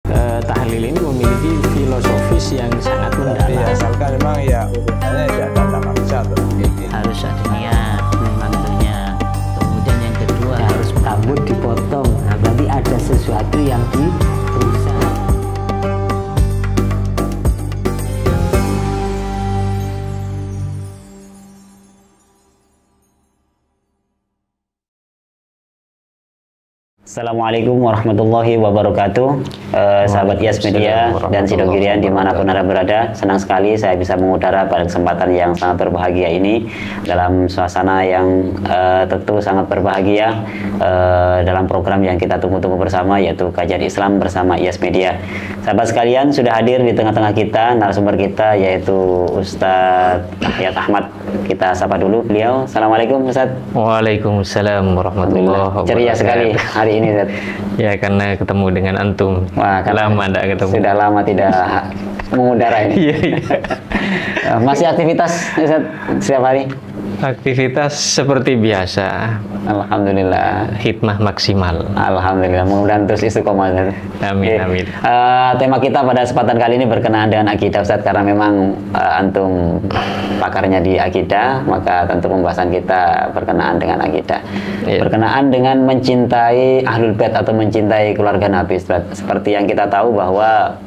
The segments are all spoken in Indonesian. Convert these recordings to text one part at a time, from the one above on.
Tahlil ini memiliki filosofis yang sangat mendalam. Iya, asalkan memang ya urutannya ya ada manusia tuh. Harus ada niat waktunya. Kemudian yang kedua harus rambut dipotong. Nah, berarti ada sesuatu yang dirusak. Assalamualaikum warahmatullahi wabarakatuh. Sahabat IAS Media dan Sidogirian dimanapun Anda berada, senang sekali saya bisa mengudara pada kesempatan yang sangat berbahagia ini dalam suasana yang tentu sangat berbahagia dalam program yang kita tunggu-tunggu bersama, yaitu Kajian Islam bersama IAS Media. Sahabat sekalian, sudah hadir di tengah-tengah kita narasumber kita, yaitu Ustadz Yahya Ahmad. Kita sapa dulu beliau. Assalamualaikum Ustadz. Waalaikumsalam warahmatullahi wabarakatuh. Ceria sekali hari ini, Ustadz. Ya, karena ketemu dengan antum. Wah, lama tidak ketemu. Sudah lama tidak mengudara ini. Iya. Masih aktivitas Ustadz setiap hari? Aktivitas seperti biasa. Alhamdulillah. Hikmah maksimal. Alhamdulillah. Mudah-mudahan terus istiqomah. Amin, amin. Tema kita pada kesempatan kali ini berkenaan dengan akidah, Ustadz, karena memang antum pakarnya di akidah, maka tentu pembahasan kita berkenaan dengan akidah. Iya. Berkenaan dengan mencintai Ahlul Bait atau mencintai keluarga Nabi, Ustadz. Seperti yang kita tahu bahwa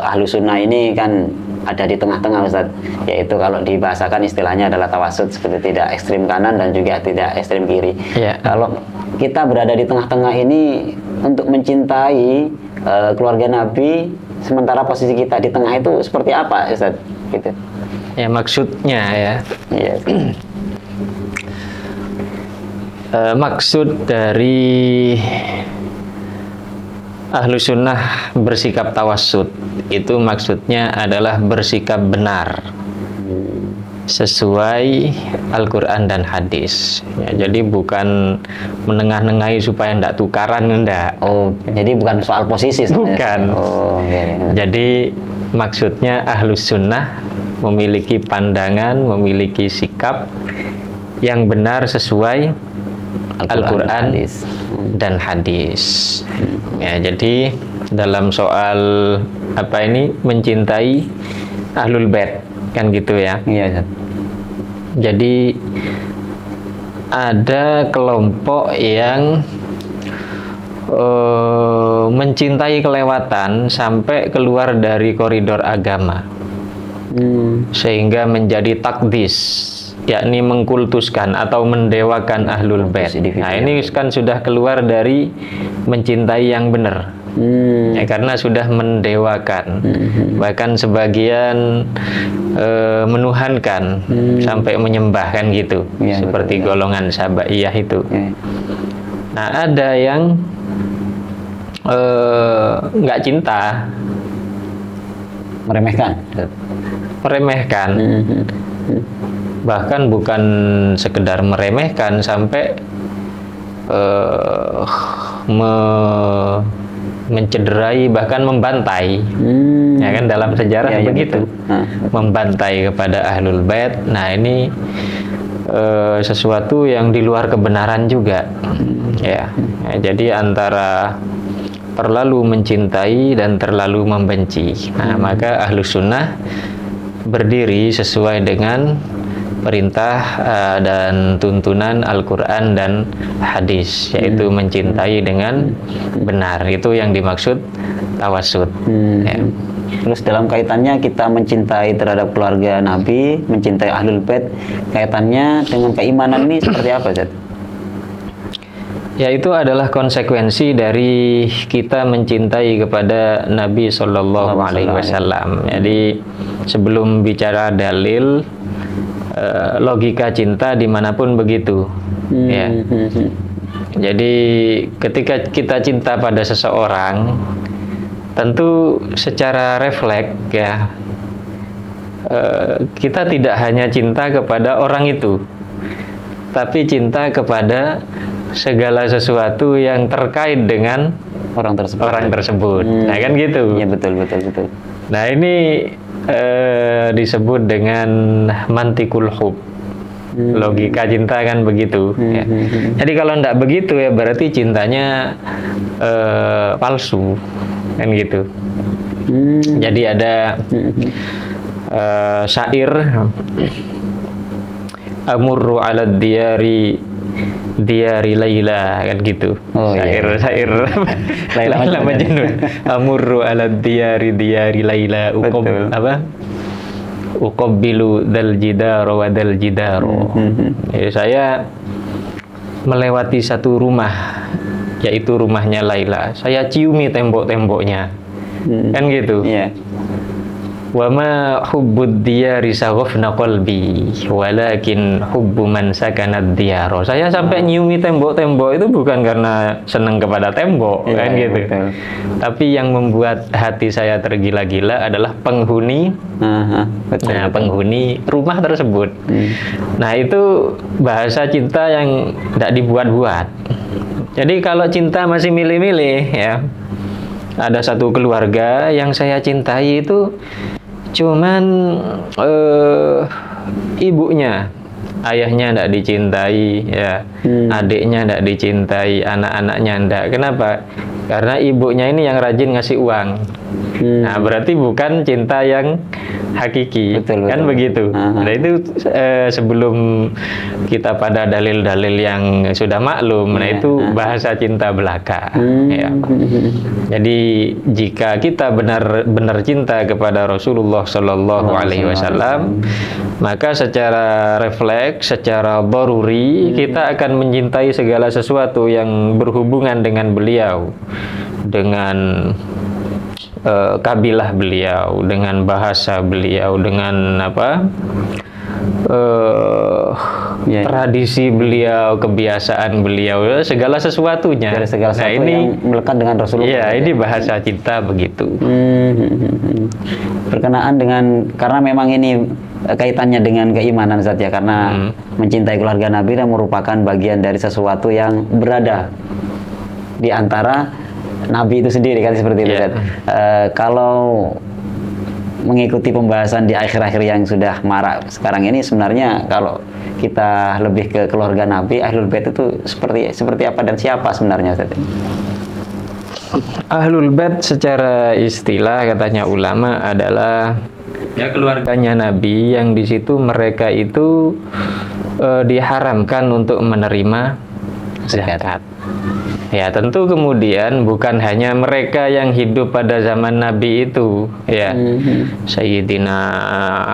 Ahlus Sunnah ini kan ada di tengah-tengah, Ustadz, yaitu kalau dibahasakan istilahnya adalah tawasud, seperti tidak ekstrim kanan dan juga tidak ekstrim kiri. Ya. Kalau kita berada di tengah-tengah ini untuk mencintai keluarga Nabi, sementara posisi kita di tengah itu seperti apa, Ustadz? Gitu. Ya, maksudnya ya. Iya. Maksud dari Ahlu Sunnah bersikap tawassut itu maksudnya adalah bersikap benar sesuai Al-Quran dan hadis. Ya, jadi bukan menengah-nengahi supaya tidak tukaran, enggak. Oh, jadi bukan soal posisi sebenarnya. Bukan. Oh, okay. Jadi maksudnya Ahlu Sunnah memiliki pandangan, memiliki sikap yang benar sesuai Al-Quran dan hadis. Ya, jadi dalam soal apa ini, mencintai Ahlul Bait kan gitu ya. Iya. Jadi ada kelompok yang mencintai kelewatan sampai keluar dari koridor agama, sehingga menjadi takdis, yakni mengkultuskan atau mendewakan Ahlul Bait. Nah, ini kan sudah keluar dari mencintai yang benar. Ya, karena sudah mendewakan. Bahkan sebagian menuhankan sampai menyembah kan gitu. Ya, seperti betul, golongan Sabaiyah itu. Ya. Nah, ada yang nggak cinta, meremehkan. Bahkan bukan sekedar meremehkan, sampai mencederai, bahkan membantai. Ya kan, dalam sejarah ya, begitu. Ya, membantai kepada Ahlul Bait. Nah, ini sesuatu yang di luar kebenaran juga. Ya, jadi antara terlalu mencintai dan terlalu membenci. Nah, maka Ahlus Sunnah berdiri sesuai dengan perintah dan tuntunan Al-Quran dan hadis, yaitu mencintai dengan benar. Itu yang dimaksud tawassut. Ya. Terus dalam kaitannya kita mencintai terhadap keluarga Nabi, mencintai Ahlul Bait, kaitannya dengan keimanan ini seperti apa, Ustaz? Ya, itu adalah konsekuensi dari kita mencintai kepada Nabi Shallallahu Alaihi Wasallam. Jadi sebelum bicara dalil, logika cinta dimanapun begitu. Ya. Jadi ketika kita cinta pada seseorang, tentu secara refleks ya, kita tidak hanya cinta kepada orang itu, tapi cinta kepada segala sesuatu yang terkait dengan orang tersebut. Nah, kan gitu. Ya, betul. Nah, ini disebut dengan mantikul hub. Logika cinta kan begitu. Ya. Jadi kalau tidak begitu ya berarti cintanya palsu. kan gitu. Jadi ada syair amurru ala diyari Laila, kan gitu. Syair Laila Majnun. Amurru ala diyari Laila uqabbilu dal jidaro wa dal jidaro. Jadi saya melewati satu rumah, yaitu rumahnya Laila. Saya ciumi tembok-temboknya, kan gitu. Wa ma hubbud diyari saghafna qalbi walakin hubbu man sakanad diyaro. Saya sampai nyiumi tembok-tembok itu bukan karena senang kepada tembok, kan gitu. Betul. Tapi yang membuat hati saya tergila-gila adalah penghuni penghuni rumah tersebut. Nah, itu bahasa cinta yang tidak dibuat-buat. Jadi kalau cinta masih milih-milih, ya, ada satu keluarga yang saya cintai itu cuman ibunya, ayahnya tidak dicintai, ya, adiknya tidak dicintai, anak-anaknya tidak. Kenapa? Karena ibunya ini yang rajin ngasih uang. Nah, berarti bukan cinta yang hakiki, kan begitu. Nah, itu sebelum kita pada dalil-dalil yang sudah maklum, nah itu bahasa cinta belaka. Ya. Jadi jika kita benar-benar cinta kepada Rasulullah Shallallahu Alaihi Wasallam, maka secara refleks, secara daruri, kita akan mencintai segala sesuatu yang berhubungan dengan beliau, dengan kabilah beliau, dengan bahasa beliau, dengan tradisi beliau, kebiasaan beliau, segala sesuatunya. Segala sesuatu ini yang melekat dengan Rasulullah. Iya, ini bahasa cinta begitu. Berkenaan dengan, karena memang ini kaitannya dengan keimanan, Ustaz, ya, karena mencintai keluarga Nabi dan merupakan bagian dari sesuatu yang berada di antara Nabi itu sendiri, kan, seperti itu. Kalau mengikuti pembahasan di akhir-akhir yang sudah marak sekarang ini, sebenarnya kalau kita lebih ke keluarga Nabi, Ahlul Bait itu seperti apa dan siapa sebenarnya, Ustaz? Ahlul Bait secara istilah katanya ulama adalah ya keluarganya Nabi yang di situ mereka itu diharamkan untuk menerima zakat. Ya, tentu kemudian bukan hanya mereka yang hidup pada zaman Nabi itu, ya, Sayyidina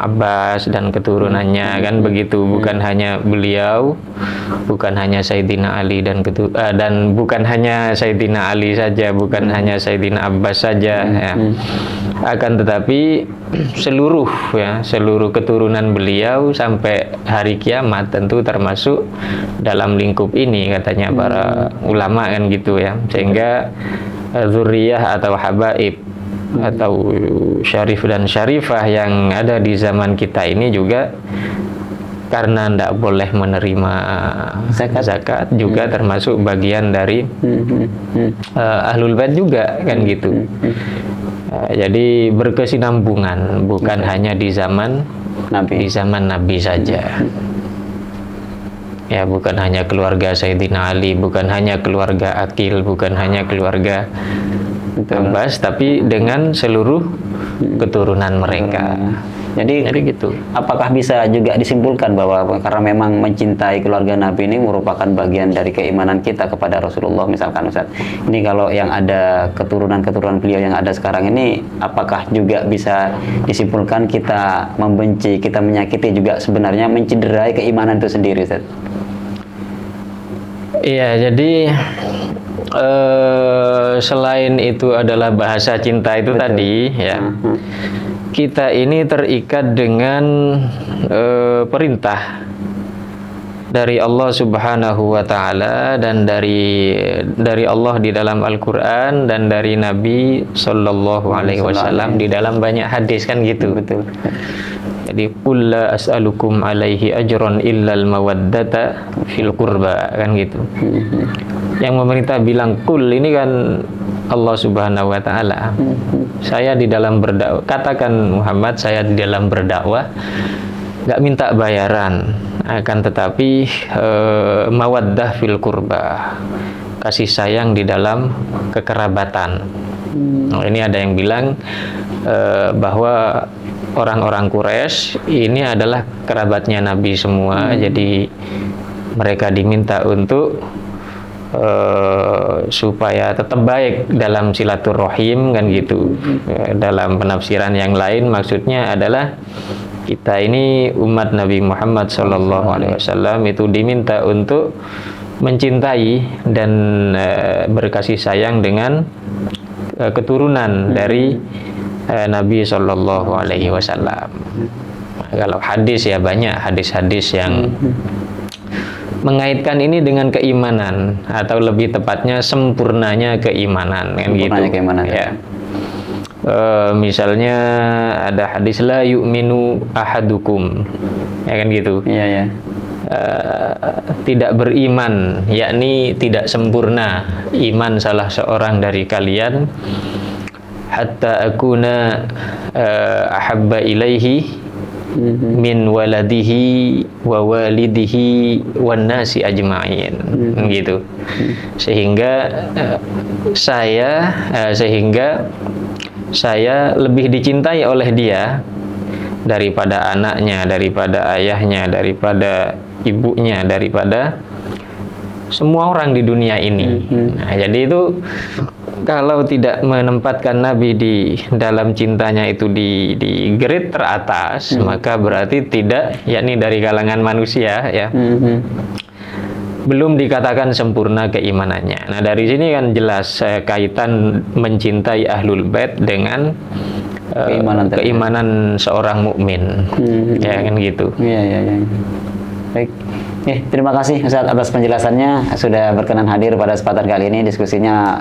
Abbas dan keturunannya, kan begitu. Bukan hanya beliau, bukan hanya Sayyidina Ali dan bukan hanya Sayyidina Ali saja, bukan hanya Sayyidina Abbas saja, ya. Akan tetapi seluruh keturunan beliau sampai hari kiamat tentu termasuk dalam lingkup ini, katanya para ulama, kan gitu, ya. Sehingga zuriyah atau habaib atau syarif dan syarifah yang ada di zaman kita ini juga karena tidak boleh menerima zakat juga termasuk bagian dari Ahlul Bait juga, kan gitu. Jadi berkesinambungan, bukan hanya di zaman Nabi saja. Ya, bukan hanya keluarga Sayyidina Ali, bukan hanya keluarga Aqil, bukan hanya keluarga Abbas, tapi dengan seluruh keturunan mereka. Jadi gitu. Apakah bisa juga disimpulkan bahwa karena memang mencintai keluarga Nabi ini merupakan bagian dari keimanan kita kepada Rasulullah, misalkan, Ustaz, ini kalau yang ada keturunan-keturunan beliau yang ada sekarang ini, apakah juga bisa disimpulkan kita membenci, kita menyakiti juga sebenarnya mencederai keimanan itu sendiri, Ustaz? Iya, jadi selain itu adalah bahasa cinta itu tadi, ya, kita ini terikat dengan perintah dari Allah Subhanahu wa Ta'ala dan dari Allah di dalam Al-Quran dan dari Nabi Sallallahu Alaihi Wasallam di dalam banyak hadis, kan gitu. Betul. Jadi qul la as'alukum alaihi ajran illal mawaddata fil qurba, kan gitu. Yang memerintah bilang qul ini kan Allah Subhanahu wa Ta'ala. Saya di dalam berdakwah, katakan Muhammad, saya di dalam berdakwah nggak minta bayaran, akan tetapi mawaddah fil qurba, kasih sayang di dalam kekerabatan. Ini ada yang bilang bahwa orang-orang Quraisy ini adalah kerabatnya Nabi semua, jadi mereka diminta untuk supaya tetap baik dalam silaturahim kan gitu. Dalam penafsiran yang lain maksudnya adalah kita ini umat Nabi Muhammad SAW itu diminta untuk mencintai dan berkasih sayang dengan keturunan dari Nabi SAW. Kalau hadis ya banyak hadis-hadis yang mengaitkan ini dengan keimanan, atau lebih tepatnya sempurnanya keimanan kan gitu. Keimanan, ya. Misalnya ada hadis la yu'minu ahadukum, ya kan gitu. Iya, ya. Tidak beriman, yakni tidak sempurna iman salah seorang dari kalian, hatta akuna ahabba ilaihi min waladihi wa walidihi wan nasi ajma'in, gitu. Sehingga saya lebih dicintai oleh dia daripada anaknya, daripada ayahnya, daripada ibunya, daripada semua orang di dunia ini. Nah, jadi itu kalau tidak menempatkan Nabi di dalam cintanya itu di grade teratas, maka berarti tidak, yakni dari kalangan manusia ya. Belum dikatakan sempurna keimanannya. Nah, dari sini kan jelas kaitan mencintai Ahlul Bait dengan keimanan seorang mukmin. Ya kan gitu. Iya. Baik. Terima kasih Ustaz atas penjelasannya, sudah berkenan hadir pada kesempatan kali ini. Diskusinya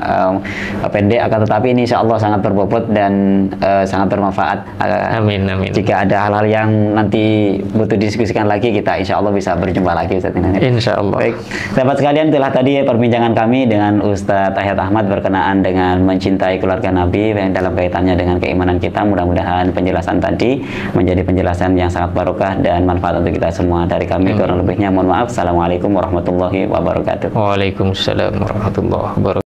pendek akan tetapi ini insya Allah sangat berbobot dan sangat bermanfaat. Amin. Jika ada hal-hal yang nanti butuh didiskusikan lagi, kita insya Allah bisa berjumpa lagi Ustaz. Insya Allah. Baik, sahabat sekalian, itulah tadi perbincangan kami dengan Ustadz Ayat Ahmad berkenaan dengan mencintai keluarga Nabi yang dalam kaitannya dengan keimanan kita. Mudah-mudahan penjelasan tadi menjadi penjelasan yang sangat barokah dan manfaat untuk kita semua. Dari kami kurang lebihnya mohon maaf. Assalamualaikum warahmatullahi wabarakatuh. Waalaikumsalam warahmatullahi wabarakatuh.